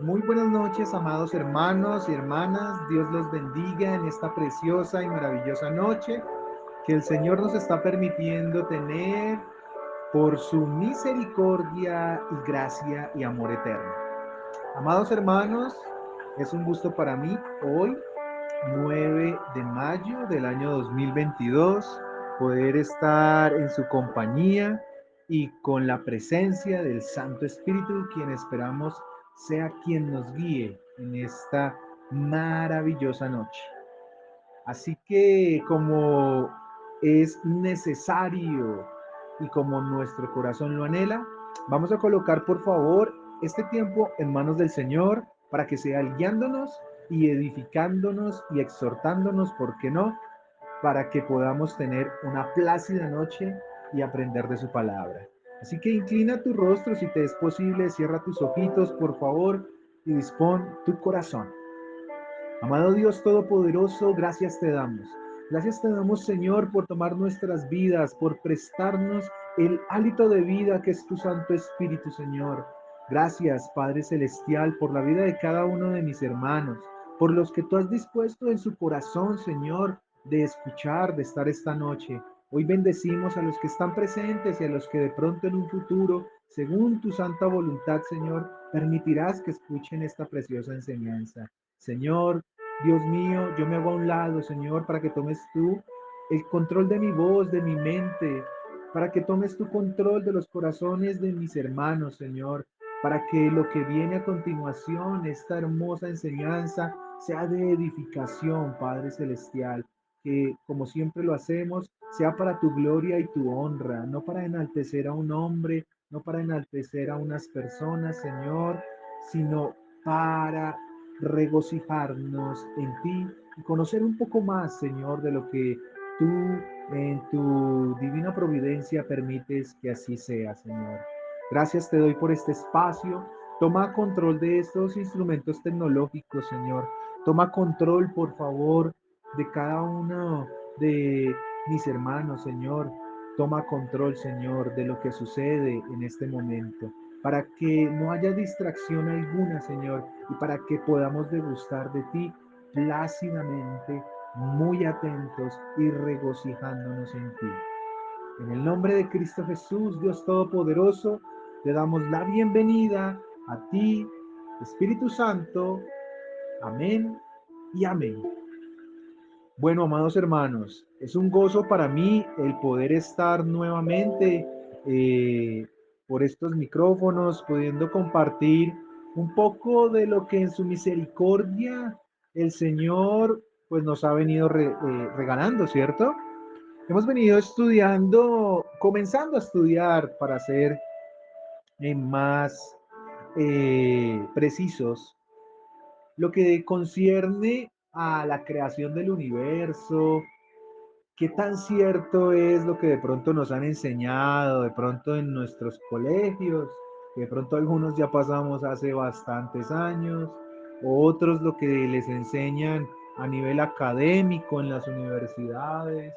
Muy buenas noches, amados hermanos y hermanas. Dios los bendiga en esta preciosa y maravillosa noche que el Señor nos está permitiendo tener por su misericordia y gracia y amor eterno. Amados hermanos, es un gusto para mí hoy, 9 de mayo del año 2022, poder estar en su compañía y con la presencia del Santo Espíritu, quien esperamos sea quien nos guíe en esta maravillosa noche. Así que como es necesario y como nuestro corazón lo anhela, vamos a colocar por favor este tiempo en manos del Señor para que sea Él guiándonos y edificándonos y exhortándonos, ¿por qué no? Para que podamos tener una plácida noche y aprender de su palabra. Así que inclina tu rostro si te es posible, cierra tus ojitos por favor y dispón tu corazón. Amado Dios Todopoderoso, gracias te damos. Gracias te damos, Señor, por tomar nuestras vidas, por prestarnos el hálito de vida que es tu Santo Espíritu, Señor. Gracias, Padre Celestial, por la vida de cada uno de mis hermanos, por los que tú has dispuesto en su corazón, Señor, de escuchar, de estar esta noche. Hoy bendecimos a los que están presentes y a los que de pronto en un futuro, según tu santa voluntad, Señor, permitirás que escuchen esta preciosa enseñanza. Señor, Dios mío, yo me hago a un lado, Señor, para que tomes tú el control de mi voz, de mi mente, para que tomes tu control de los corazones de mis hermanos, Señor, para que lo que viene a continuación, esta hermosa enseñanza, sea de edificación, Padre Celestial, que como siempre lo hacemos, sea para tu gloria y tu honra, no para enaltecer a un hombre, no para enaltecer a unas personas, Señor, sino para regocijarnos en ti y conocer un poco más, Señor, de lo que tú en tu divina providencia permites que así sea, Señor. Gracias te doy por este espacio. Toma control de estos instrumentos tecnológicos, Señor. Toma control, por favor, de cada uno de mis hermanos, Señor. Toma control, Señor, de lo que sucede en este momento, para que no haya distracción alguna, Señor, y para que podamos degustar de ti plácidamente, muy atentos y regocijándonos en ti. En el nombre de Cristo Jesús, Dios Todopoderoso, te damos la bienvenida a ti, Espíritu Santo. Amén y amén. Bueno, amados hermanos, es un gozo para mí el poder estar nuevamente por estos micrófonos, pudiendo compartir un poco de lo que en su misericordia el Señor pues nos ha venido regalando, ¿cierto? Hemos venido estudiando, comenzando a estudiar para ser más precisos lo que concierne a la creación del universo. ¿Qué tan cierto es lo que de pronto nos han enseñado, de pronto en nuestros colegios? Que de pronto algunos ya pasamos hace bastantes años, o otros lo que les enseñan a nivel académico en las universidades,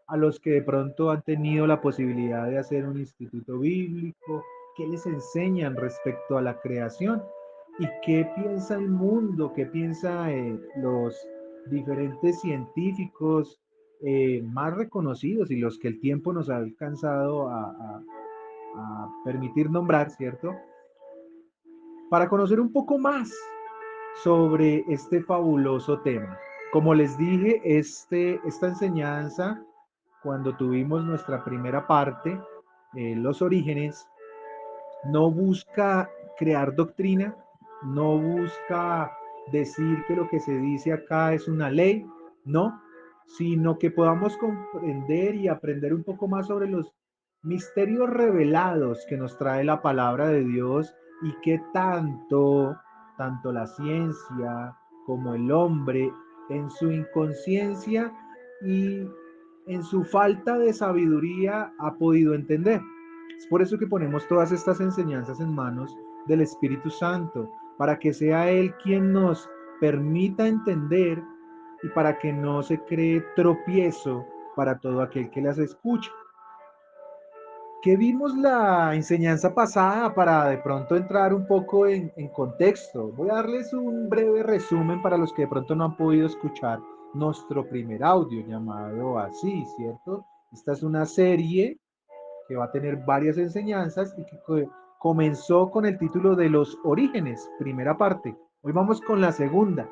a los que de pronto han tenido la posibilidad de hacer un instituto bíblico, ¿qué les enseñan respecto a la creación? ¿Y qué piensa el mundo? ¿Qué piensa los diferentes científicos más reconocidos y los que el tiempo nos ha alcanzado a permitir nombrar, ¿cierto? Para conocer un poco más sobre este fabuloso tema? Como les dije, esta enseñanza, cuando tuvimos nuestra primera parte, los orígenes, no busca crear doctrina, no busca decir que lo que se dice acá es una ley, no, sino que podamos comprender y aprender un poco más sobre los misterios revelados que nos trae la palabra de Dios y que tanto la ciencia como el hombre en su inconsciencia y en su falta de sabiduría ha podido entender. Es por eso que ponemos todas estas enseñanzas en manos del Espíritu Santo, para que sea Él quien nos permita entender y para que no se cree tropiezo para todo aquel que las escucha. ¿Qué vimos la enseñanza pasada para de pronto entrar un poco en contexto? Voy a darles un breve resumen para los que de pronto no han podido escuchar nuestro primer audio llamado así, ¿cierto? Esta es una serie que va a tener varias enseñanzas y que comenzó con el título de los orígenes, primera parte. Hoy vamos con la segunda.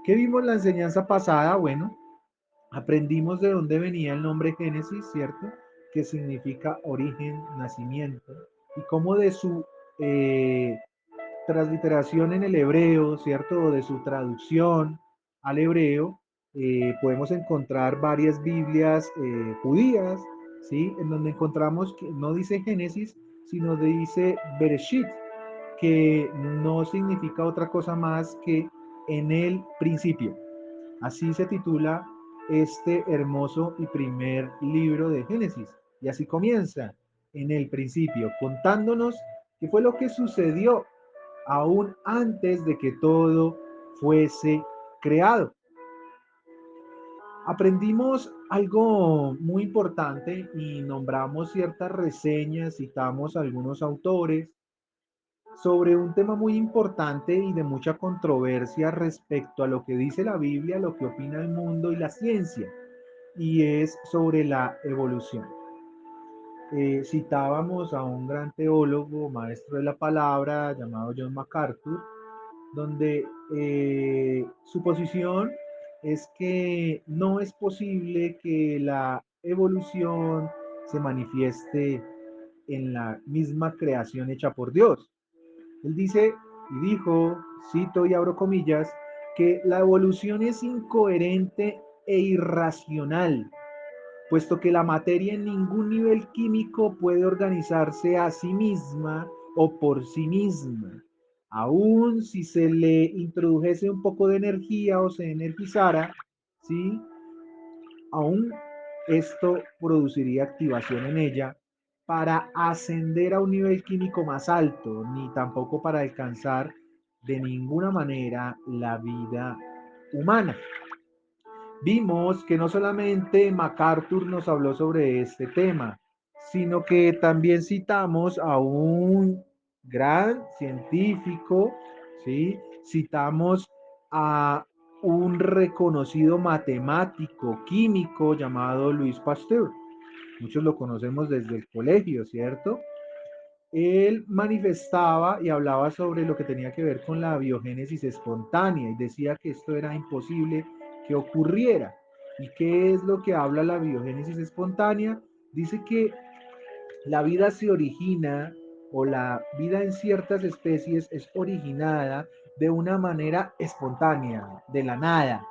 ¿Qué vimos la enseñanza pasada? Bueno, aprendimos de dónde venía el nombre Génesis, ¿cierto? Que significa origen, nacimiento, y cómo de su transliteración en el hebreo, ¿cierto? O de su traducción al hebreo, podemos encontrar varias Biblias judías, ¿sí? En donde encontramos que no dice Génesis, sino dice Bereshit, que no significa otra cosa más que en el principio. Así se titula este hermoso y primer libro de Génesis. Y así comienza, en el principio, contándonos qué fue lo que sucedió aún antes de que todo fuese creado. Aprendimos algo muy importante y nombramos ciertas reseñas, citamos a algunos autores sobre un tema muy importante y de mucha controversia respecto a lo que dice la Biblia, lo que opina el mundo y la ciencia, y es sobre la evolución. Citábamos a un gran teólogo, maestro de la palabra, llamado John MacArthur, donde su posición es que no es posible que la evolución se manifieste en la misma creación hecha por Dios. Él dice y dijo, cito y abro comillas, que la evolución es incoherente e irracional, puesto que la materia en ningún nivel químico puede organizarse a sí misma o por sí misma. Aún si se le introdujese un poco de energía o se energizara, ¿sí? Aún esto produciría activación en ella para ascender a un nivel químico más alto, ni tampoco para alcanzar de ninguna manera la vida humana. Vimos que no solamente MacArthur nos habló sobre este tema, sino que también citamos a un gran científico, ¿sí? Citamos a un reconocido matemático, químico llamado Louis Pasteur. Muchos lo conocemos desde el colegio, ¿cierto? Él manifestaba y hablaba sobre lo que tenía que ver con la biogénesis espontánea y decía que esto era imposible que ocurriera. ¿Y qué es lo que habla la biogénesis espontánea? Dice que la vida se origina o la vida en ciertas especies es originada de una manera espontánea, de la nada.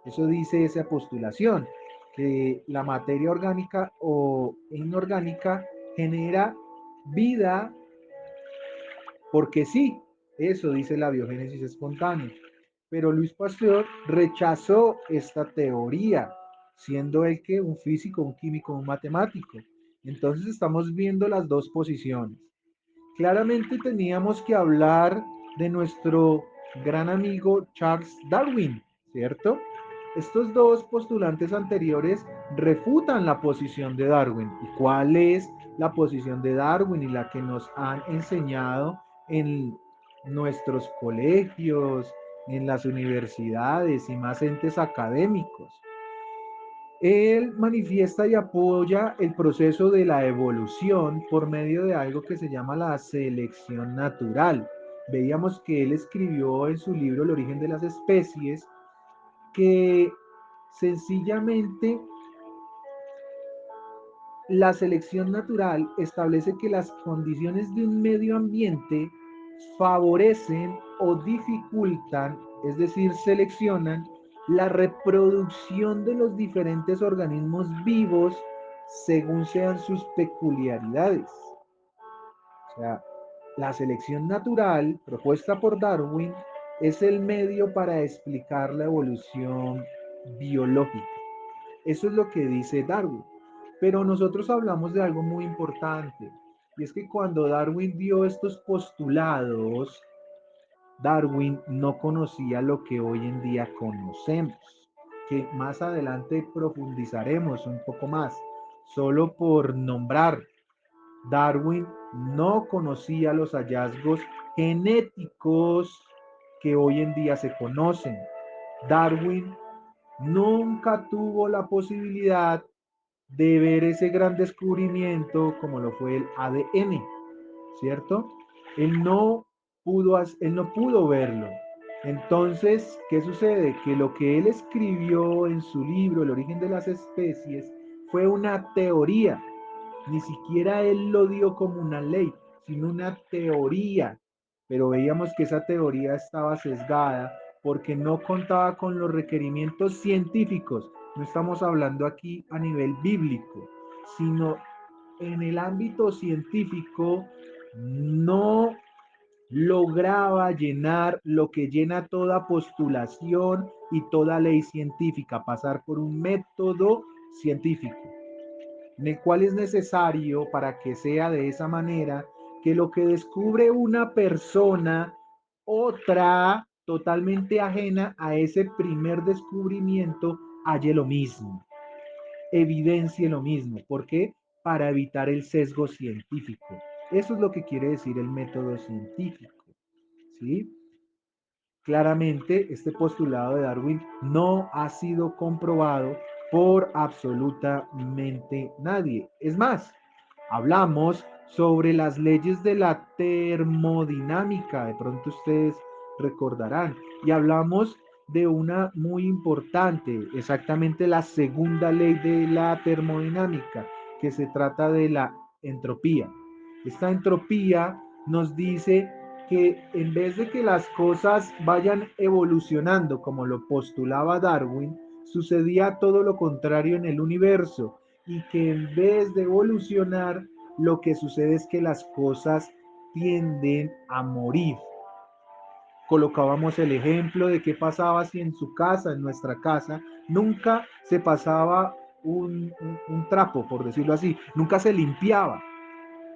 Eso dice esa postulación, que la materia orgánica o inorgánica genera vida porque sí, eso dice la biogénesis espontánea. Pero Luis Pasteur rechazó esta teoría, siendo él que un físico, un químico, un matemático. Entonces estamos viendo las dos posiciones. Claramente teníamos que hablar de nuestro gran amigo Charles Darwin, ¿cierto? Estos dos postulantes anteriores refutan la posición de Darwin. ¿Y cuál es la posición de Darwin y la que nos han enseñado en nuestros colegios, en las universidades y más entes académicos? Él manifiesta y apoya el proceso de la evolución por medio de algo que se llama la selección natural. Veíamos que él escribió en su libro El origen de las especies que sencillamente la selección natural establece que las condiciones de un medio ambiente favorecen o dificultan, es decir, seleccionan la reproducción de los diferentes organismos vivos según sean sus peculiaridades. O sea, la selección natural propuesta por Darwin es el medio para explicar la evolución biológica. Eso es lo que dice Darwin. Pero nosotros hablamos de algo muy importante, y es que cuando Darwin dio estos postulados, Darwin no conocía lo que hoy en día conocemos, que más adelante profundizaremos un poco más, solo por nombrar. Darwin no conocía los hallazgos genéticos que hoy en día se conocen. Darwin nunca tuvo la posibilidad de ver ese gran descubrimiento como lo fue el ADN, ¿cierto? Él no pudo verlo. Entonces, ¿qué sucede? Que lo que él escribió en su libro, El origen de las especies, fue una teoría. Ni siquiera él lo dio como una ley, sino una teoría. Pero veíamos que esa teoría estaba sesgada porque no contaba con los requerimientos científicos. No estamos hablando aquí a nivel bíblico, sino en el ámbito científico no lograba llenar lo que llena toda postulación y toda ley científica, pasar por un método científico, en el cual es necesario para que sea de esa manera que lo que descubre una persona, otra totalmente ajena a ese primer descubrimiento, halle lo mismo, evidencie lo mismo. ¿Por qué? Para evitar el sesgo científico. Eso es lo que quiere decir el método científico, ¿sí? Claramente, este postulado de Darwin no ha sido comprobado por absolutamente nadie. Es más, hablamos sobre las leyes de la termodinámica, de pronto ustedes recordarán, y hablamos de una muy importante, exactamente la segunda ley de la termodinámica, que se trata de la entropía. Esta entropía nos dice que en vez de que las cosas vayan evolucionando como lo postulaba Darwin, sucedía todo lo contrario en el universo y que en vez de evolucionar, lo que sucede es que las cosas tienden a morir. Colocábamos el ejemplo de qué pasaba si en su casa, en nuestra casa, nunca se pasaba un trapo, por decirlo así, nunca se limpiaba.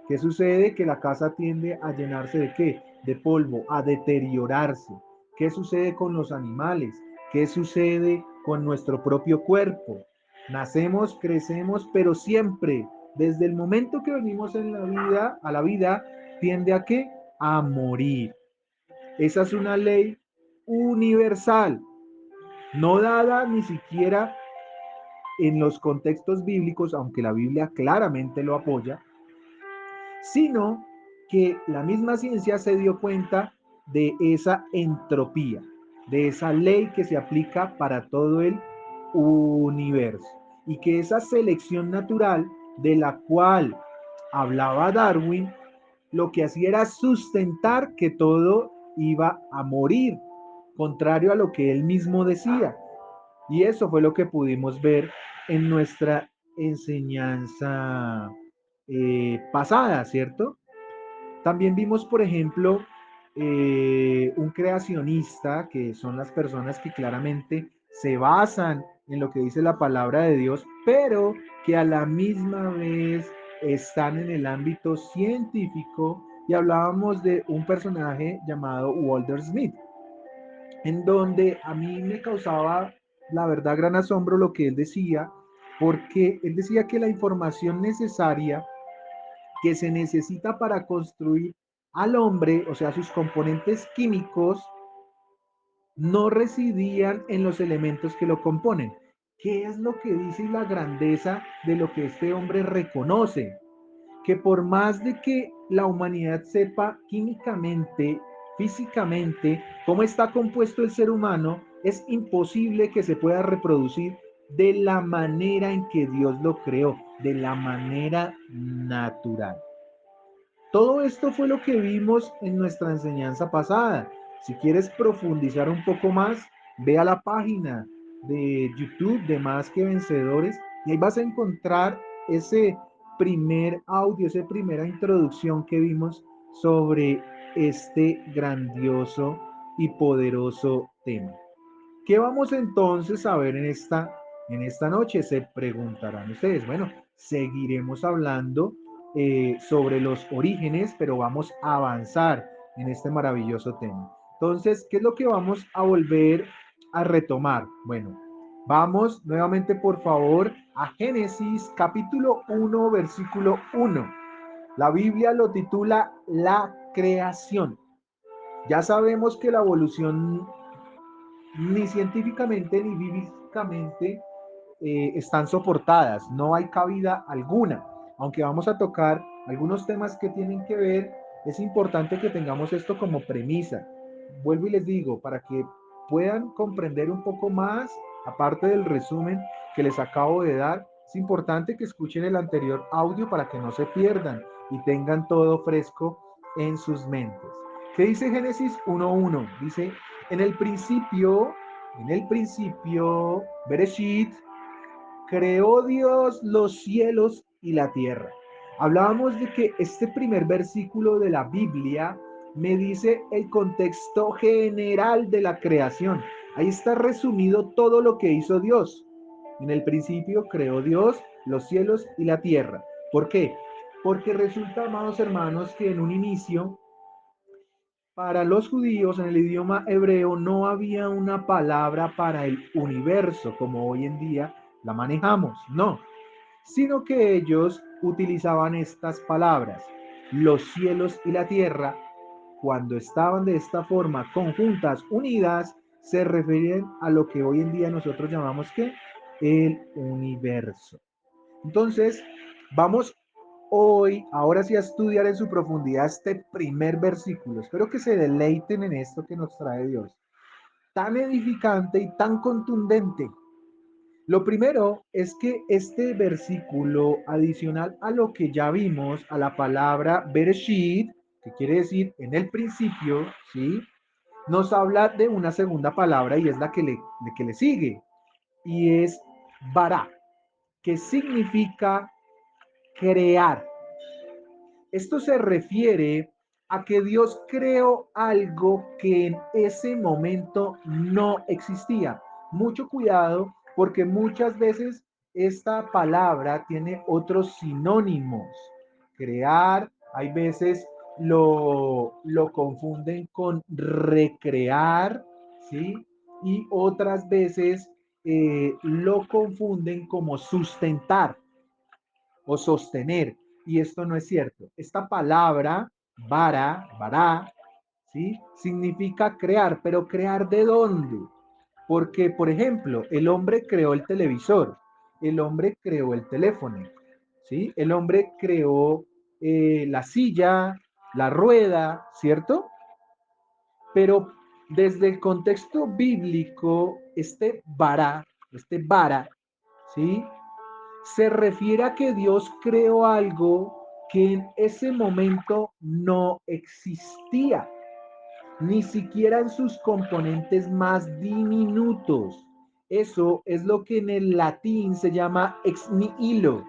¿Qué sucede? Que la casa tiende a llenarse de qué? De polvo, a deteriorarse. ¿Qué sucede con los animales? ¿Qué sucede con nuestro propio cuerpo? Nacemos, crecemos, pero siempre, desde el momento que venimos en la vida, a la vida, tiende a qué? A morir. Esa es una ley universal, no dada ni siquiera en los contextos bíblicos, aunque la Biblia claramente lo apoya, sino que la misma ciencia se dio cuenta de esa entropía, de esa ley que se aplica para todo el universo y que esa selección natural de la cual hablaba Darwin, lo que hacía era sustentar que todo iba a morir, contrario a lo que él mismo decía. Y eso fue lo que pudimos ver en nuestra enseñanza pasada, ¿cierto? También vimos, por ejemplo, un creacionista, que son las personas que claramente se basan en lo que dice la palabra de Dios, pero que a la misma vez están en el ámbito científico, y hablábamos de un personaje llamado Walter Smith, en donde a mí me causaba, la verdad, gran asombro lo que él decía, porque él decía que la información necesaria que se necesita para construir al hombre, o sea, sus componentes químicos, no residían en los elementos que lo componen. ¿Qué es lo que dice la grandeza de lo que este hombre reconoce? Que por más de que la humanidad sepa químicamente, físicamente, cómo está compuesto el ser humano, es imposible que se pueda reproducir de la manera en que Dios lo creó, de la manera natural. Todo esto fue lo que vimos en nuestra enseñanza pasada. Si quieres profundizar un poco más, ve a la página de YouTube de Más que Vencedores y ahí vas a encontrar ese primer audio, esa primera introducción que vimos sobre este grandioso y poderoso tema. ¿Qué vamos entonces a ver en esta noche? Se preguntarán ustedes. Bueno, seguiremos hablando sobre los orígenes, pero vamos a avanzar en este maravilloso tema. Entonces, ¿qué es lo que vamos a volver a retomar? Bueno, vamos nuevamente, por favor, a Génesis capítulo 1, versículo 1. La Biblia lo titula La creación. Ya sabemos que la evolución ni científicamente ni bíblicamente están soportadas, no hay cabida alguna. Aunque vamos a tocar algunos temas que tienen que ver, es importante que tengamos esto como premisa. Vuelvo y les digo, para que puedan comprender un poco más, aparte del resumen que les acabo de dar, es importante que escuchen el anterior audio para que no se pierdan y tengan todo fresco en sus mentes. ¿Qué dice Génesis 1.1? Dice, en el principio, Bereshit, creó Dios los cielos y la tierra. Hablábamos de que este primer versículo de la Biblia me dice el contexto general de la creación. Ahí está resumido todo lo que hizo Dios. En el principio creó Dios los cielos y la tierra. ¿Por qué? Porque resulta, amados hermanos, que en un inicio, para los judíos en el idioma hebreo no había una palabra para el universo como hoy en día la manejamos, no, sino que ellos utilizaban estas palabras, los cielos y la tierra, cuando estaban de esta forma conjuntas, unidas, se refieren a lo que hoy en día nosotros llamamos que el universo. Entonces, vamos hoy, ahora sí, a estudiar en su profundidad este primer versículo. Espero que se deleiten en esto que nos trae Dios. Tan edificante y tan contundente. Lo primero es que este versículo, adicional a lo que ya vimos, a la palabra Bereshit, que quiere decir en el principio, ¿sí? Nos habla de una segunda palabra y es la que le sigue, y es bara, que significa crear. Esto se refiere a que Dios creó algo que en ese momento no existía. Mucho cuidado porque muchas veces esta palabra tiene otros sinónimos. Crear, hay veces lo confunden con recrear, ¿sí? Y otras veces lo confunden como sustentar o sostener. Y esto no es cierto. Esta palabra, bara, ¿sí? Significa crear, pero ¿crear de dónde? Porque, por ejemplo, el hombre creó el televisor, el hombre creó el teléfono, ¿sí? El hombre creó la silla, la rueda, ¿cierto? Pero desde el contexto bíblico, este vara, ¿sí? Se refiere a que Dios creó algo que en ese momento no existía, ni siquiera en sus componentes más diminutos. Eso es lo que en el latín se llama ex nihilo,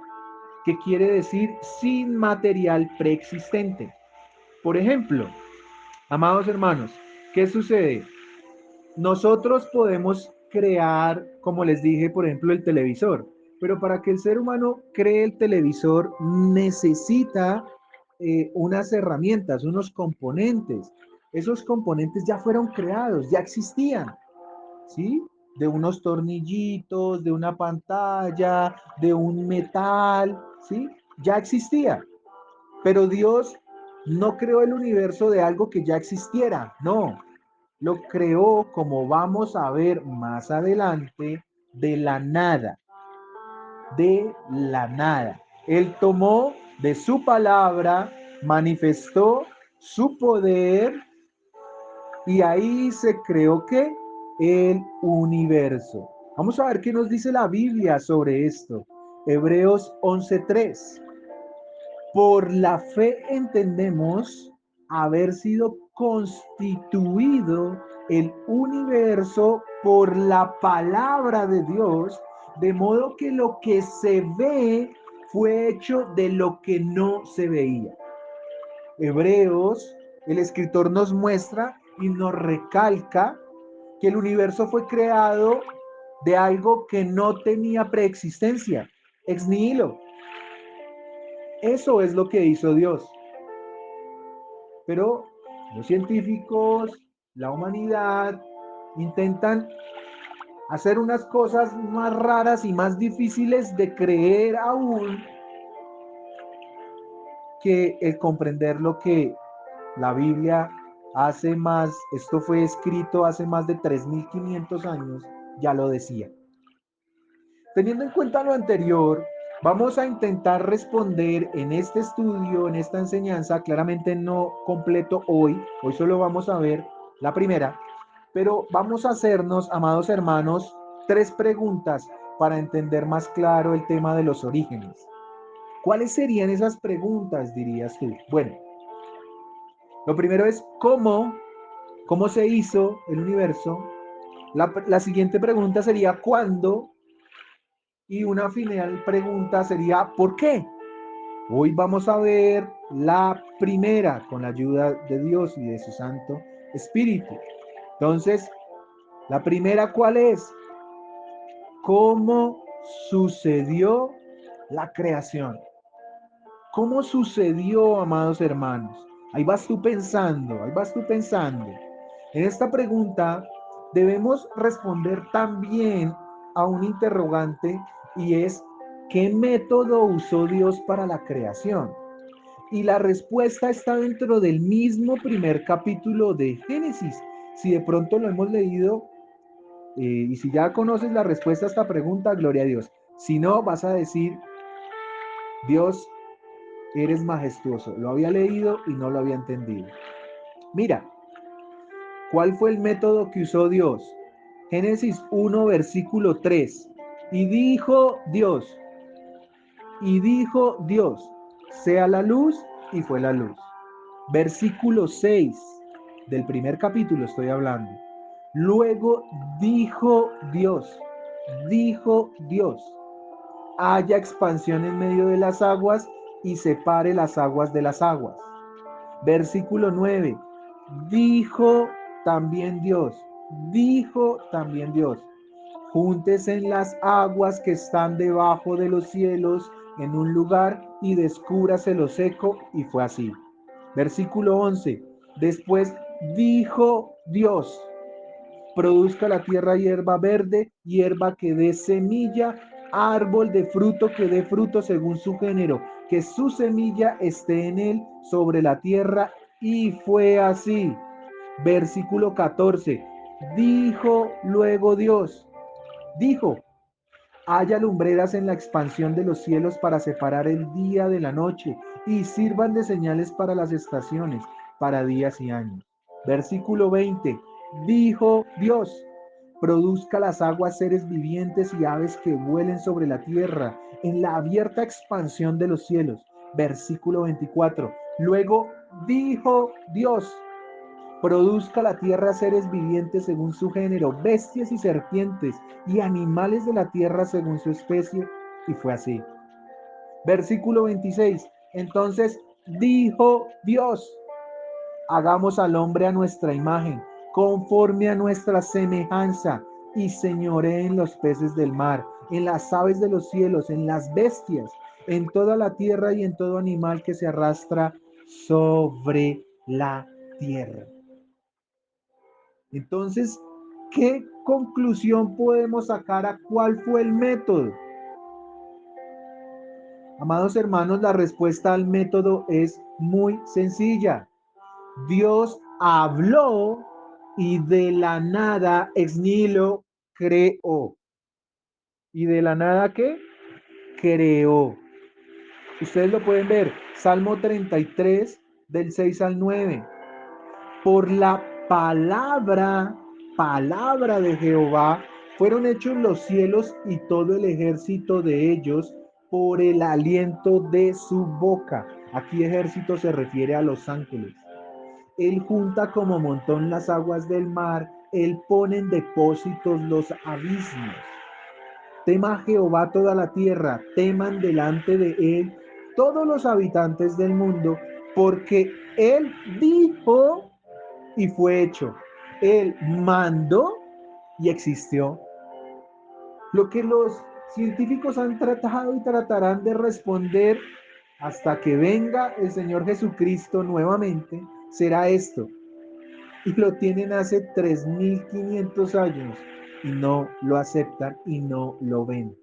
que quiere decir sin material preexistente. Por ejemplo, amados hermanos, ¿qué sucede? Nosotros podemos crear, como les dije, por ejemplo, el televisor, pero para que el ser humano cree el televisor necesita unas herramientas, unos componentes. Esos componentes ya fueron creados, ya existían, ¿sí? De unos tornillitos, de una pantalla, de un metal, ¿sí? Ya existía. Pero Dios no creó el universo de algo que ya existiera, no, lo creó, como vamos a ver más adelante, de la nada, de la nada. Él tomó de su palabra, manifestó su poder y ahí se creó que el universo. Vamos a ver qué nos dice la Biblia sobre esto. Hebreos 11:3. Por la fe entendemos haber sido constituido el universo por la palabra de Dios, de modo que lo que se ve fue hecho de lo que no se veía. Hebreos, el escritor nos muestra y nos recalca que el universo fue creado de algo que no tenía preexistencia, ex nihilo. Eso es lo que hizo Dios. Pero los científicos, la humanidad, intentan hacer unas cosas más raras y más difíciles de creer aún, que el comprender lo que la Biblia esto fue escrito hace más de 3.500 años, ya lo decía. Teniendo en cuenta lo anterior, vamos a intentar responder en este estudio, en esta enseñanza, claramente no completo hoy solo vamos a ver la primera, pero vamos a hacernos, amados hermanos, 3 preguntas para entender más claro el tema de los orígenes. ¿Cuáles serían esas preguntas, dirías tú? Bueno, lo primero es ¿cómo se hizo el universo? La siguiente pregunta sería ¿cuándo? Y una final pregunta sería ¿por qué? Hoy vamos a ver la primera con la ayuda de Dios y de su Santo Espíritu. Entonces, la primera, ¿cuál es? ¿Cómo sucedió la creación? ¿Cómo sucedió, amados hermanos? Ahí vas tú pensando, ahí vas tú pensando. En esta pregunta debemos responder también a un interrogante y es, ¿qué método usó Dios para la creación? Y la respuesta está dentro del mismo primer capítulo de Génesis. Si de pronto lo hemos leído y si ya conoces la respuesta a esta pregunta, gloria a Dios. Si no, vas a decir, Dios, eres majestuoso. Lo había leído y no lo había entendido. Mira, ¿cuál fue el método que usó Dios? Génesis 1, versículo 3. Y dijo Dios, sea la luz, y fue la luz. Versículo 6 del primer capítulo estoy hablando. Luego dijo Dios, haya expansión en medio de las aguas y separe las aguas de las aguas. Versículo 9, dijo también Dios, júntese en las aguas que están debajo de los cielos en un lugar y descúbrase lo seco, y fue así. Versículo 11, después dijo Dios, produzca la tierra hierba verde, hierba que dé semilla, árbol de fruto que dé fruto según su género, que su semilla esté en él sobre la tierra, y fue así. Versículo 14, dijo luego Dios, dijo, haya lumbreras en la expansión de los cielos para separar el día de la noche y sirvan de señales para las estaciones, para días y años. Versículo 20. Dijo Dios, produzca las aguas seres vivientes y aves que vuelen sobre la tierra en la abierta expansión de los cielos. Versículo 24. Luego dijo Dios, produzca la tierra seres vivientes según su género, bestias y serpientes, y animales de la tierra según su especie, y fue así. Versículo 26. Entonces dijo Dios, hagamos al hombre a nuestra imagen, conforme a nuestra semejanza, y señoree en los peces del mar, en las aves de los cielos, en las bestias, en toda la tierra y en todo animal que se arrastra sobre la tierra. Entonces, ¿qué conclusión podemos sacar a cuál fue el método? Amados hermanos, la respuesta al método es muy sencilla. Dios habló y de la nada, ex nihilo, creó. ¿Y de la nada qué? Creó. Ustedes lo pueden ver. Salmo 33, del 6 al 9. Por la palabra de Jehová, fueron hechos los cielos y todo el ejército de ellos por el aliento de su boca. Aquí ejército se refiere a los ángeles. Él junta como montón las aguas del mar, él pone en depósitos los abismos. Tema Jehová toda la tierra, teman delante de él todos los habitantes del mundo, porque él dijo y fue hecho. Él mandó y existió. Lo que los científicos han tratado y tratarán de responder hasta que venga el Señor Jesucristo nuevamente será esto. Y lo tienen hace 3.500 años y no lo aceptan y no lo ven.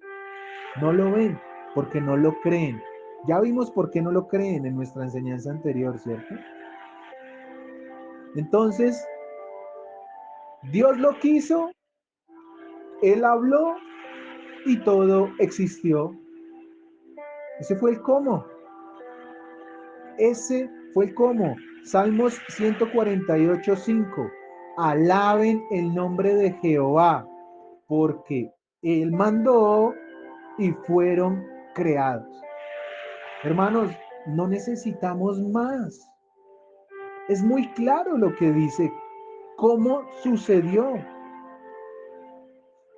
No lo ven porque no lo creen. Ya vimos por qué no lo creen en nuestra enseñanza anterior, ¿cierto? Entonces, Dios lo quiso, Él habló y todo existió. Ese fue el cómo. Ese fue el cómo. Salmos 148:5. Alaben el nombre de Jehová, porque Él mandó y fueron creados. Hermanos, no necesitamos más. Es muy claro lo que dice, cómo sucedió.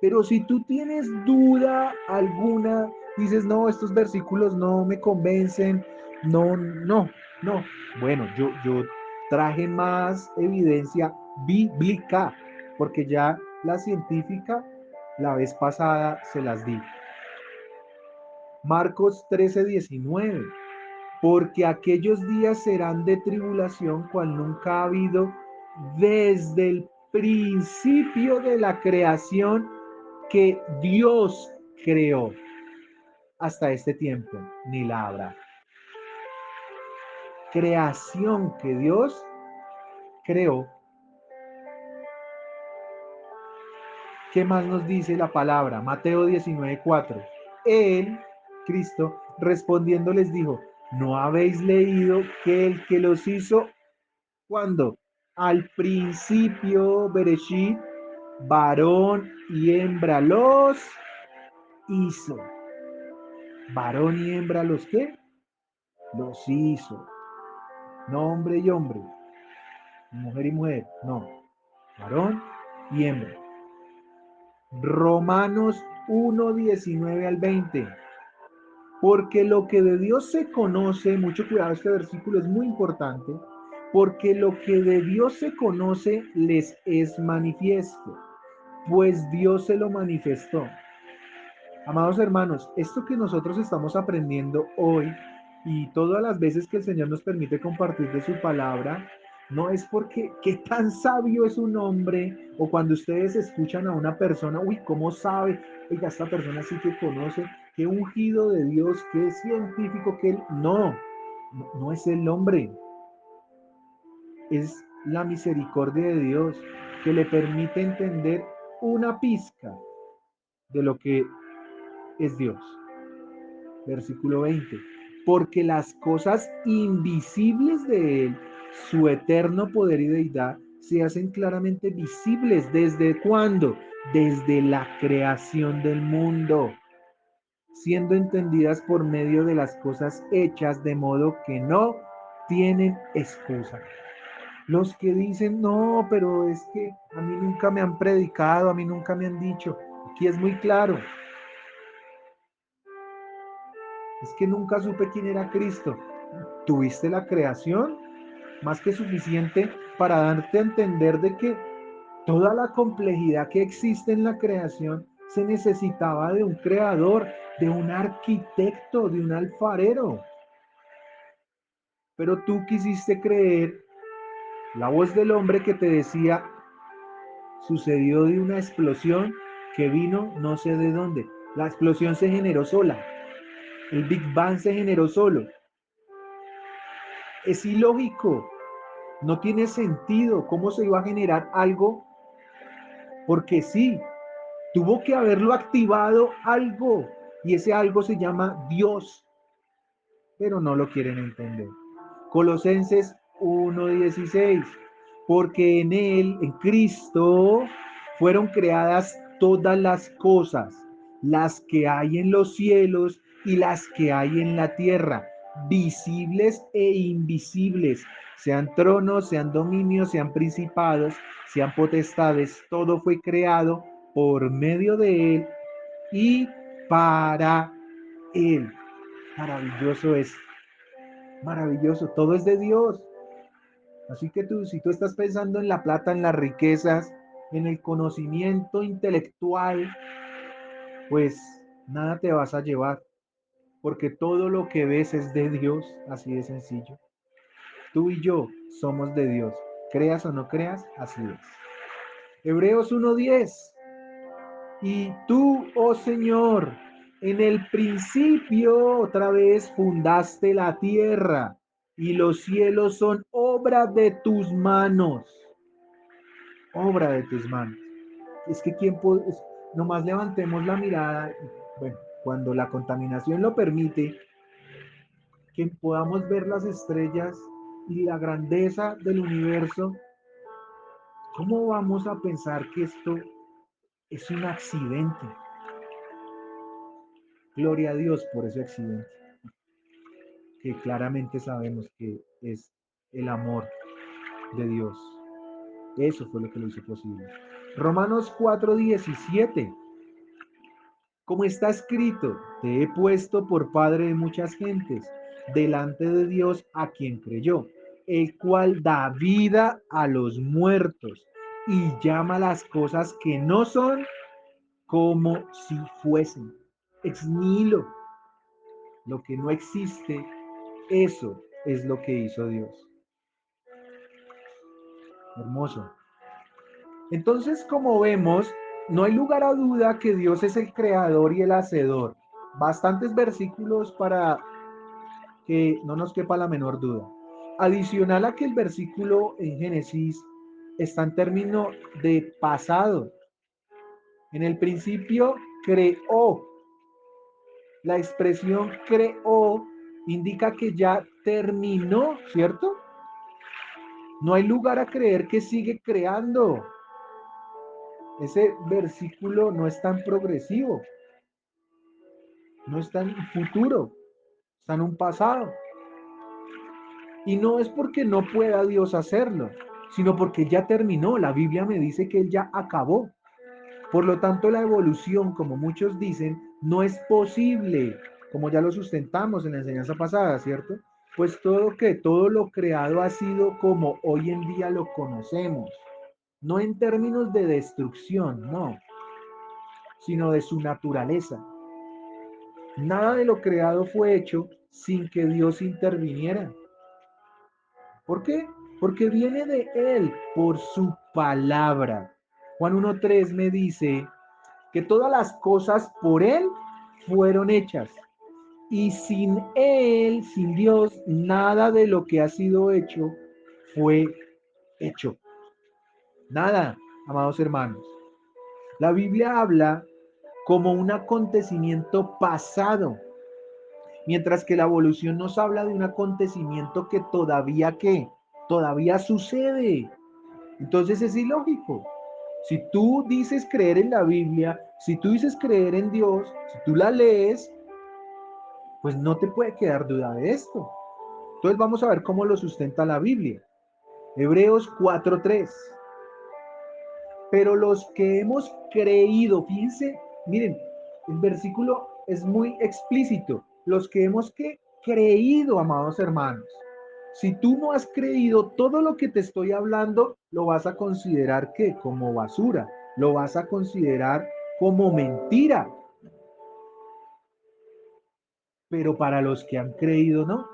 Pero si tú tienes duda alguna, dices, no, estos versículos no me convencen, no, no, no. Bueno, yo traje más evidencia bíblica, porque ya la científica la vez pasada se las di. Marcos 13:19. Porque aquellos días serán de tribulación cual nunca ha habido desde el principio de la creación que Dios creó hasta este tiempo, ni la habrá. Creación que Dios creó. ¿Qué más nos dice la palabra? Mateo 19:4. Él, Cristo, respondiendo les dijo, ¿no habéis leído que el que los hizo, cuando? Al principio, Bereshit, varón y hembra los hizo. Varón y hembra los qué? Los hizo. No hombre y hombre, mujer y mujer, no. Varón y hembra. Romanos 1:19 al 20. Porque lo que de Dios se conoce, mucho cuidado, este versículo es muy importante, porque lo que de Dios se conoce les es manifiesto, pues Dios se lo manifestó. Amados hermanos, esto que nosotros estamos aprendiendo hoy y todas las veces que el Señor nos permite compartir de su palabra, no es porque qué tan sabio es un hombre, o cuando ustedes escuchan a una persona, uy, ¿cómo sabe? Oiga, esta persona sí que conoce, qué ungido de Dios, qué científico que él. No, no es el hombre, es la misericordia de Dios que le permite entender una pizca de lo que es Dios. Versículo 20. Porque las cosas invisibles de Él, su eterno poder y deidad, se hacen claramente visibles. ¿Desde cuándo? Desde la creación del mundo, siendo entendidas por medio de las cosas hechas, de modo que no tienen excusa. Los que dicen, no, pero es que a mí nunca me han predicado, a mí nunca me han dicho, aquí es muy claro, es que nunca supe quién era Cristo. ¿Tuviste la creación? Más que suficiente para darte a entender de que toda la complejidad que existe en la creación se necesitaba de un creador, de un arquitecto, de un alfarero. Pero tú quisiste creer la voz del hombre que te decía, sucedió de una explosión que vino no sé de dónde. La explosión se generó sola. El Big Bang se generó solo. Es ilógico. No tiene sentido cómo se iba a generar algo porque sí, tuvo que haberlo activado algo y ese algo se llama Dios, pero no lo quieren entender. Colosenses 1:16, porque en Él, en Cristo, fueron creadas todas las cosas, las que hay en los cielos y las que hay en la tierra, visibles e invisibles, sean tronos, sean dominios, sean principados, sean potestades, todo fue creado por medio de Él y para Él. Maravilloso es, maravilloso, todo es de Dios. Así que tú, si tú estás pensando en la plata, en las riquezas, en el conocimiento intelectual, pues nada te vas a llevar, porque todo lo que ves es de Dios, así de sencillo. Tú y yo somos de Dios, creas o no creas, así es. Hebreos 1:10. Y tú, oh Señor, En el principio, otra vez, fundaste la tierra y los cielos son obra de tus manos. Obra de tus manos. Es que nomás levantemos la mirada, bueno, cuando la contaminación lo permite, que podamos ver las estrellas y la grandeza del universo. ¿Cómo vamos a pensar que esto es un accidente? Gloria a Dios por ese accidente, que claramente sabemos que es el amor de Dios. Eso fue lo que lo hizo posible. Romanos 4:17. Como está escrito, te he puesto por padre de muchas gentes, delante de Dios a quien creyó, el cual da vida a los muertos y llama las cosas que no son como si fuesen. Ex nihilo, lo que no existe, eso es lo que hizo Dios. Hermoso. Entonces, como vemos, no hay lugar a duda que Dios es el creador y el hacedor. Bastantes versículos para que no nos quepa la menor duda. Adicional a que el versículo en Génesis está en término de pasado. En el principio creó. La expresión creó indica que ya terminó, ¿cierto? No hay lugar a creer que sigue creando. Ese versículo no es tan progresivo, no está en futuro, está en un pasado. Y no es porque no pueda Dios hacerlo, sino porque ya terminó. La Biblia me dice que Él ya acabó. Por lo tanto, la evolución, como muchos dicen, no es posible, como ya lo sustentamos en la enseñanza pasada, ¿cierto? Pues todo lo creado ha sido como hoy en día lo conocemos. No en términos de destrucción, no, sino de su naturaleza. Nada de lo creado fue hecho sin que Dios interviniera. ¿Por qué? Porque viene de Él por su palabra. Juan 1:3 me dice que todas las cosas por Él fueron hechas. Y sin Él, sin Dios, nada de lo que ha sido hecho fue hecho. Nada, amados hermanos. La Biblia habla como un acontecimiento pasado, mientras que la evolución nos habla de un acontecimiento todavía sucede. Entonces es ilógico. Si tú dices creer en la Biblia, si tú dices creer en Dios, si tú la lees, pues no te puede quedar duda de esto. Entonces vamos a ver cómo lo sustenta la Biblia. Hebreos 4:3. Pero los que hemos creído, fíjense, miren, el versículo es muy explícito. Los que hemos creído, amados hermanos. Si tú no has creído, todo lo que te estoy hablando lo vas a considerar ¿qué? Como basura, lo vas a considerar como mentira. Pero para los que han creído, no.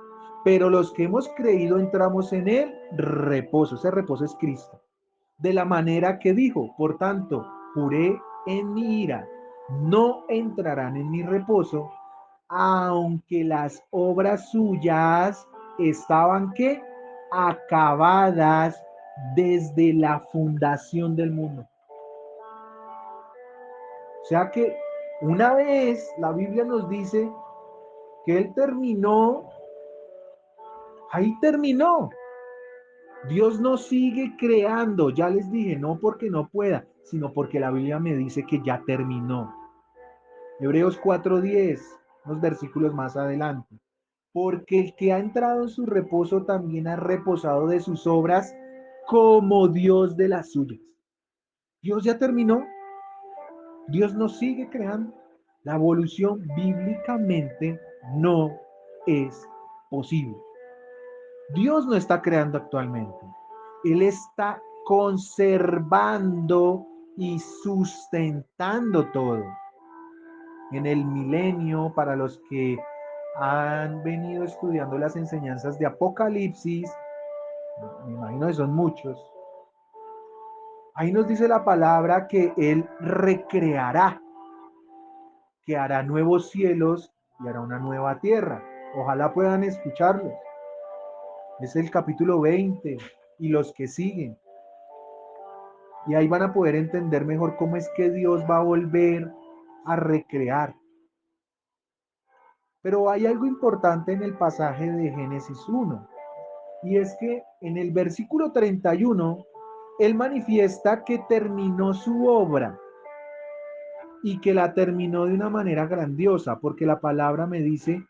Pero los que hemos creído entramos en el reposo. Ese reposo es Cristo. De la manera que dijo, por tanto, juré en mi ira, no entrarán en mi reposo, aunque las obras suyas estaban ¿qué? Acabadas desde la fundación del mundo. O sea que una vez la Biblia nos dice que Él terminó, ahí terminó. Dios no sigue creando, ya les dije, no porque no pueda, sino porque la Biblia me dice que ya terminó. Hebreos 4:10, unos versículos más adelante. Porque el que ha entrado en su reposo también ha reposado de sus obras como Dios de las suyas. Dios ya terminó, Dios no sigue creando. La evolución bíblicamente no es posible. Dios no está creando actualmente. Él está conservando y sustentando todo. En el milenio, para los que han venido estudiando las enseñanzas de Apocalipsis, me imagino que son muchos, ahí nos dice la palabra que Él recreará. que hará nuevos cielos y hará una nueva tierra. Ojalá puedan escucharlo. Es el capítulo 20 y los que siguen. Y ahí van a poder entender mejor cómo es que Dios va a volver a recrear. Pero hay algo importante en el pasaje de Génesis 1, y es que en el versículo 31, Él manifiesta que terminó su obra y que la terminó de una manera grandiosa, porque la palabra me dice,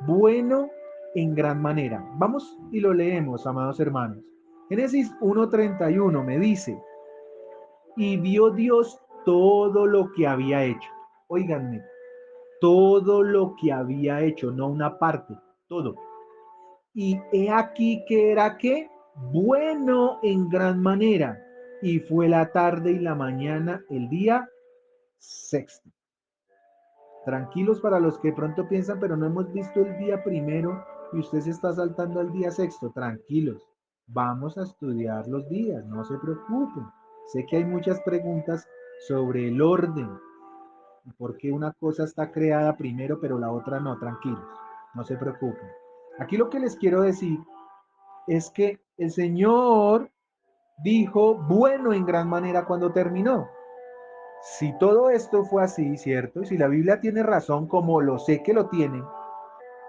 bueno en gran manera. Vamos y lo leemos, amados hermanos. Génesis 1:31 me dice, y vio Dios todo lo que había hecho. Óiganme, todo lo que había hecho, no una parte, todo. Y he aquí que era que bueno en gran manera. Y fue la tarde y la mañana el día sexto. Tranquilos para los que pronto piensan, pero no hemos visto el día primero y usted se está saltando al día sexto. Tranquilos, vamos a estudiar los días, no se preocupen. Sé que hay muchas preguntas sobre el orden y por qué una cosa está creada primero pero la otra no. Tranquilos, no se preocupen. Aquí lo que les quiero decir es que el Señor dijo bueno en gran manera cuando terminó. Si todo esto fue así, ¿cierto? Y si la Biblia tiene razón, como lo sé que lo tiene,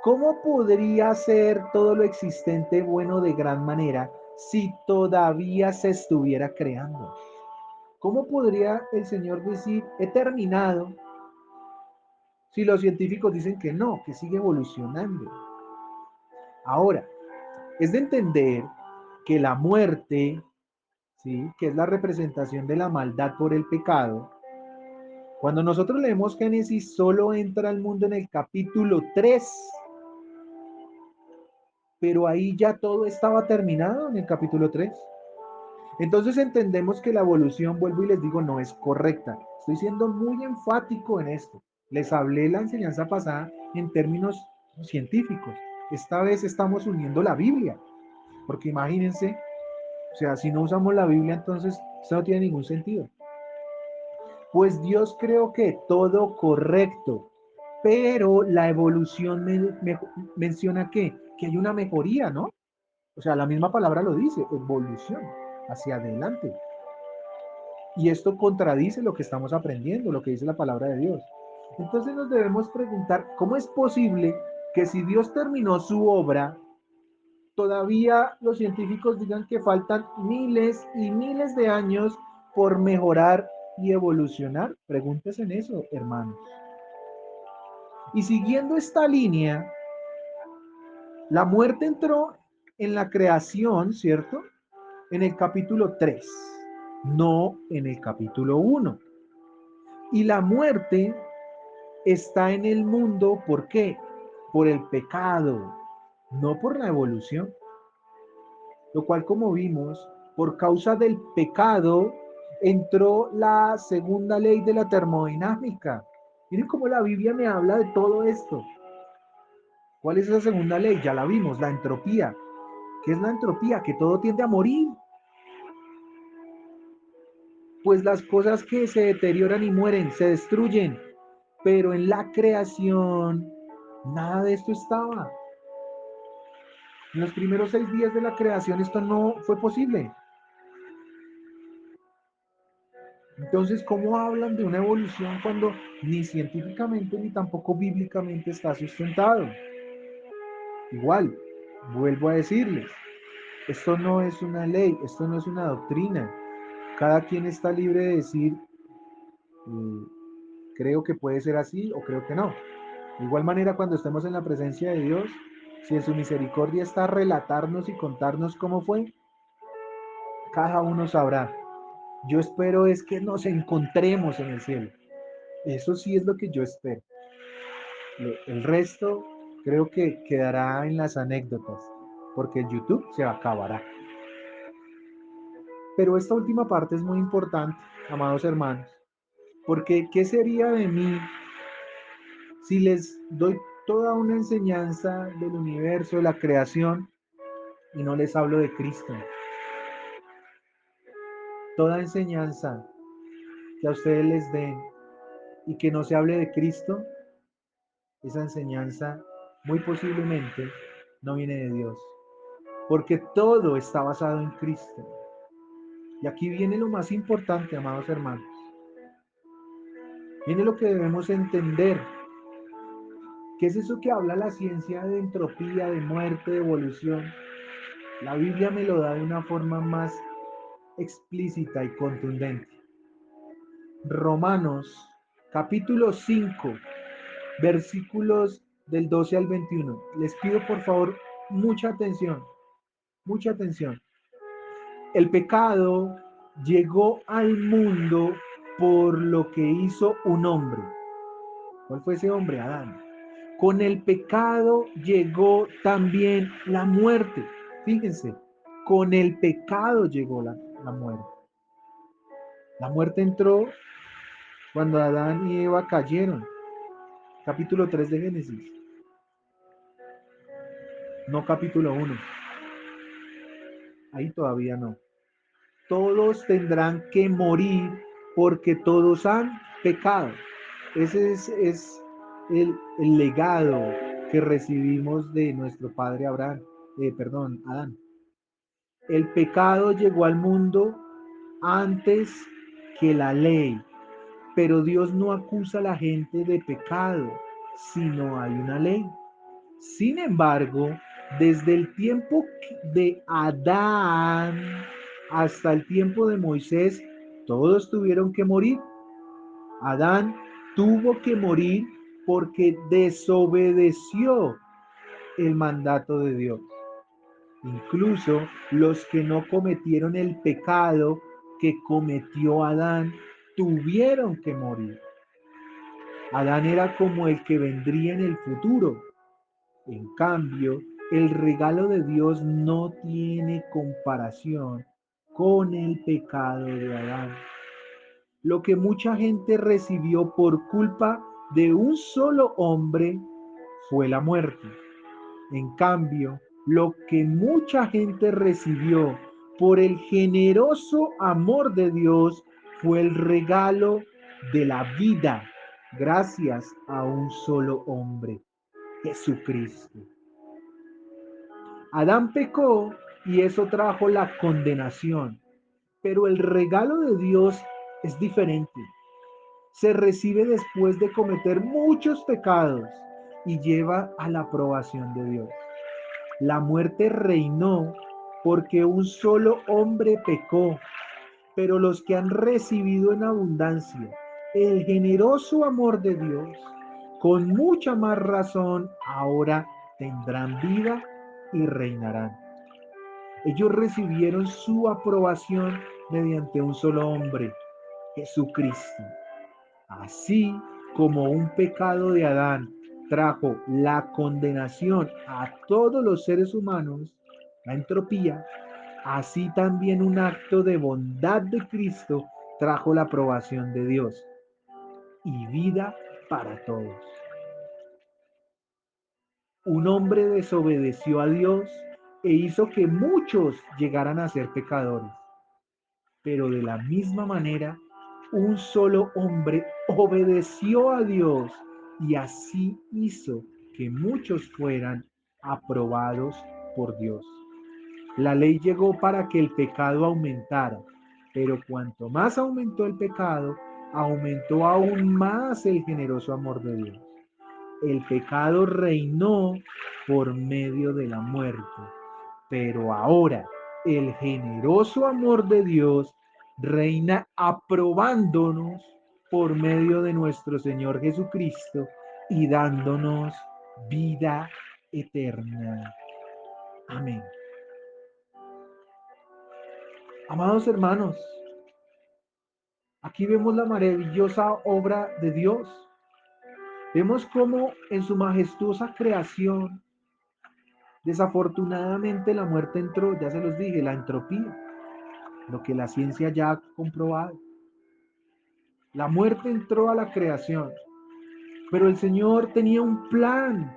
¿cómo podría ser todo lo existente bueno de gran manera si todavía se estuviera creando? ¿Cómo podría el Señor decir, he terminado, si los científicos dicen que no, que sigue evolucionando? Ahora, es de entender que la muerte, ¿sí?, que es la representación de la maldad por el pecado, cuando nosotros leemos Génesis, solo entra al mundo en el capítulo 3, pero ahí ya todo estaba terminado en el capítulo 3. Entonces entendemos que la evolución, vuelvo y les digo, no es correcta. Estoy siendo muy enfático en esto. Les hablé la enseñanza pasada en términos científicos. Esta vez estamos uniendo la Biblia, porque imagínense, o sea, si no usamos la Biblia, entonces esto no tiene ningún sentido. Pues Dios creó que todo correcto, pero la evolución menciona que hay una mejoría, ¿no? O sea, la misma palabra lo dice, evolución, hacia adelante. Y esto contradice lo que estamos aprendiendo, lo que dice la palabra de Dios. Entonces nos debemos preguntar, ¿cómo es posible que si Dios terminó su obra, todavía los científicos digan que faltan miles y miles de años por mejorar y evolucionar? Pregúntese en eso, hermanos. Y siguiendo esta línea, la muerte entró en la creación, ¿cierto? En el capítulo 3, no en el capítulo 1. Y la muerte está en el mundo, ¿por qué? Por el pecado, no por la evolución. Lo cual, como vimos, por causa del pecado entró la segunda ley de la termodinámica. Miren cómo la Biblia me habla de todo esto. ¿Cuál es esa segunda ley? Ya la vimos, la entropía. ¿Qué es la entropía? Que todo tiende a morir. Pues las cosas que se deterioran y mueren, se destruyen. Pero en la creación, nada de esto estaba. En los primeros 6 días de la creación esto no fue posible. Entonces, ¿cómo hablan de una evolución cuando ni científicamente ni tampoco bíblicamente está sustentado? Igual, vuelvo a decirles, esto no es una ley, esto no es una doctrina. Cada quien está libre de decir, creo que puede ser así o creo que no. De igual manera, cuando estemos en la presencia de Dios, si en su misericordia está relatarnos y contarnos cómo fue, cada uno sabrá. Yo espero es que nos encontremos en el cielo. Eso sí es lo que yo espero. El resto creo que quedará en las anécdotas, porque el YouTube se acabará. Pero esta última parte es muy importante, amados hermanos, porque ¿qué sería de mí si les doy toda una enseñanza del universo, de la creación, y no les hablo de Cristo? Toda enseñanza que a ustedes les den y que no se hable de Cristo, esa enseñanza muy posiblemente no viene de Dios, porque todo está basado en Cristo. Y aquí viene lo más importante, amados hermanos. Viene lo que debemos entender. ¿Qué es eso que habla la ciencia de entropía, de muerte, de evolución? La Biblia me lo da de una forma más explícita y contundente. Romanos capítulo 5, versículos del 12 al 21. Les pido por favor mucha atención, mucha atención. El pecado llegó al mundo por lo que hizo un hombre. ¿Cuál fue ese hombre? Adán. Con el pecado llegó también la muerte. Fíjense, con el pecado llegó la muerte. La muerte entró cuando Adán y Eva cayeron. Capítulo 3 de Génesis, no capítulo 1. Ahí todavía no. Todos tendrán que morir porque todos han pecado. Ese es el legado que recibimos de nuestro padre Abraham, Adán. El pecado llegó al mundo antes que la ley, pero Dios no acusa a la gente de pecado, sino hay una ley. Sin embargo, desde el tiempo de Adán hasta el tiempo de Moisés, todos tuvieron que morir. Adán tuvo que morir porque desobedeció el mandato de Dios. Incluso los que no cometieron el pecado que cometió Adán tuvieron que morir. Adán era como el que vendría en el futuro. En cambio, el regalo de Dios no tiene comparación con el pecado de Adán. Lo que mucha gente recibió por culpa de un solo hombre fue la muerte. En cambio, lo que mucha gente recibió por el generoso amor de Dios fue el regalo de la vida, gracias a un solo hombre, Jesucristo. Adán pecó y eso trajo la condenación, pero el regalo de Dios es diferente. Se recibe después de cometer muchos pecados y lleva a la aprobación de Dios. La muerte reinó porque un solo hombre pecó, pero los que han recibido en abundancia el generoso amor de Dios, con mucha más razón ahora tendrán vida y reinarán. Ellos recibieron su aprobación mediante un solo hombre, Jesucristo. Así como un pecado de Adán trajo la condenación a todos los seres humanos, la entropía, así también un acto de bondad de Cristo trajo la aprobación de Dios y vida para todos. Un hombre desobedeció a Dios e hizo que muchos llegaran a ser pecadores. Pero de la misma manera, un solo hombre obedeció a Dios y así hizo que muchos fueran aprobados por Dios. La ley llegó para que el pecado aumentara, pero cuanto más aumentó el pecado, aumentó aún más el generoso amor de Dios. El pecado reinó por medio de la muerte, pero ahora el generoso amor de Dios reina aprobándonos por medio de nuestro Señor Jesucristo y dándonos vida eterna. Amén. Amados hermanos, aquí vemos la maravillosa obra de Dios. Vemos cómo en su majestuosa creación, desafortunadamente la muerte entró, ya se los dije, la entropía, lo que la ciencia ya ha comprobado. La muerte entró a la creación, pero el Señor tenía un plan.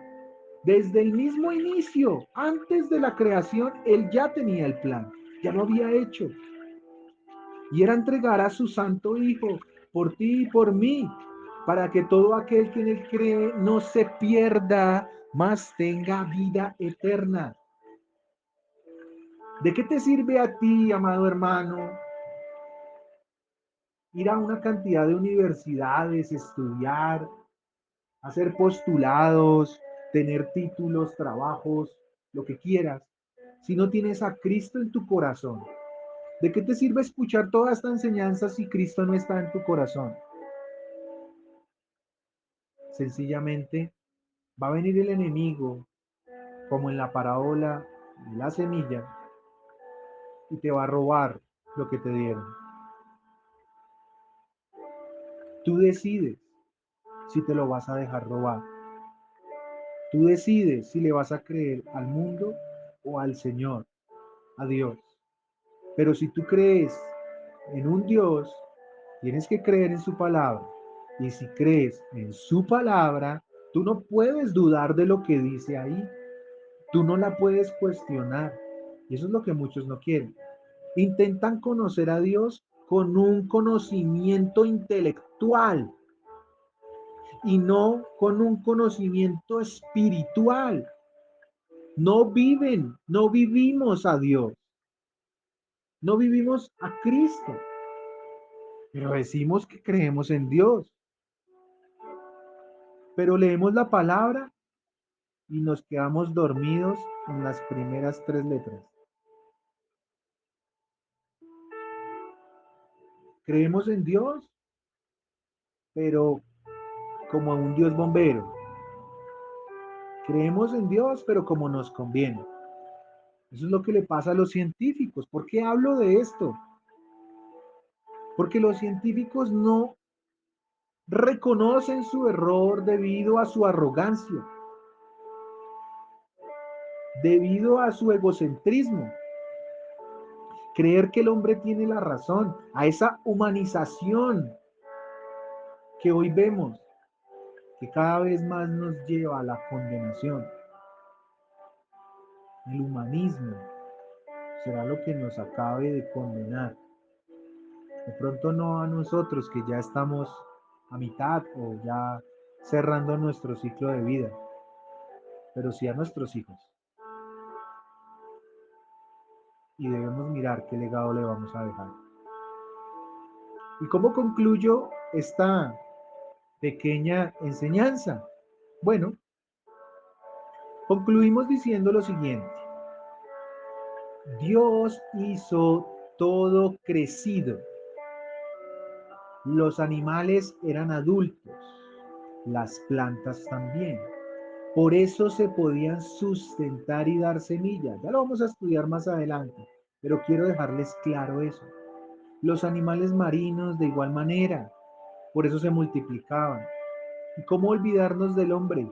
Desde el mismo inicio, antes de la creación, Él ya tenía el plan, ya lo había hecho. Y era entregar a su santo Hijo por ti y por mí, para que todo aquel que en él cree no se pierda, mas tenga vida eterna. ¿De qué te sirve a ti, amado hermano, ir a una cantidad de universidades, estudiar, hacer postulados, tener títulos, trabajos, lo que quieras, si no tienes a Cristo en tu corazón? ¿De qué te sirve escuchar toda esta enseñanza si Cristo no está en tu corazón? Sencillamente va a venir el enemigo, como en la parábola de la semilla, y te va a robar lo que te dieron. Tú decides si te lo vas a dejar robar. Tú decides si le vas a creer al mundo o al Señor, a Dios. Pero si tú crees en un Dios, tienes que creer en su palabra. Y si crees en su palabra, tú no puedes dudar de lo que dice ahí. Tú no la puedes cuestionar. Y eso es lo que muchos no quieren. Intentan conocer a Dios con un conocimiento intelectual y no con un conocimiento espiritual. No vivimos a Dios, no vivimos a Cristo, pero decimos que creemos en Dios, pero leemos la palabra y nos quedamos dormidos en las primeras tres letras. Creemos en Dios, pero como un Dios bombero. Creemos en Dios, pero como nos conviene. Eso es lo que le pasa a los científicos. ¿Por qué hablo de esto? Porque los científicos no reconocen su error debido a su arrogancia, debido a su egocentrismo. Creer que el hombre tiene la razón, a esa humanización que hoy vemos, que cada vez más nos lleva a la condenación. El humanismo será lo que nos acabe de condenar. De pronto no a nosotros que ya estamos a mitad o ya cerrando nuestro ciclo de vida, pero sí a nuestros hijos. Y debemos mirar qué legado le vamos a dejar. ¿Y cómo concluyo esta pequeña enseñanza? Bueno, concluimos diciendo lo siguiente. Dios hizo todo crecido. Los animales eran adultos, las plantas también. Por eso se podían sustentar y dar semillas. Ya lo vamos a estudiar más adelante, pero quiero dejarles claro eso. Los animales marinos de igual manera, por eso se multiplicaban. ¿Y cómo olvidarnos del hombre?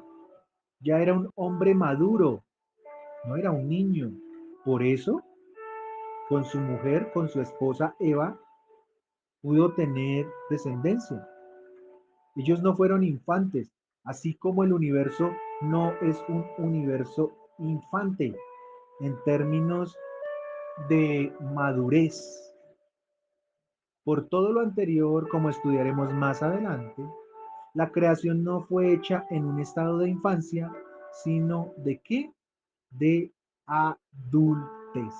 Ya era un hombre maduro, no era un niño. Por eso, con su mujer, con su esposa Eva, pudo tener descendencia. Ellos no fueron infantes, así como el universo no es un universo infante en términos de madurez. Por todo lo anterior, como estudiaremos más adelante, la creación no fue hecha en un estado de infancia, sino de qué? De adultez.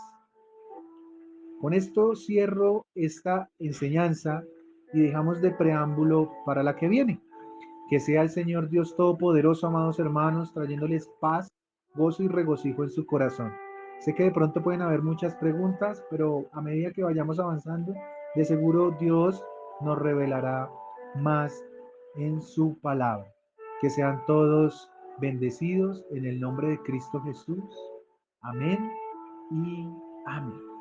Con esto cierro esta enseñanza y dejamos de preámbulo para la que viene. Que sea el Señor Dios Todopoderoso, amados hermanos, trayéndoles paz, gozo y regocijo en su corazón. Sé que de pronto pueden haber muchas preguntas, pero a medida que vayamos avanzando, de seguro Dios nos revelará más en su palabra. Que sean todos bendecidos en el nombre de Cristo Jesús. Amén y amén.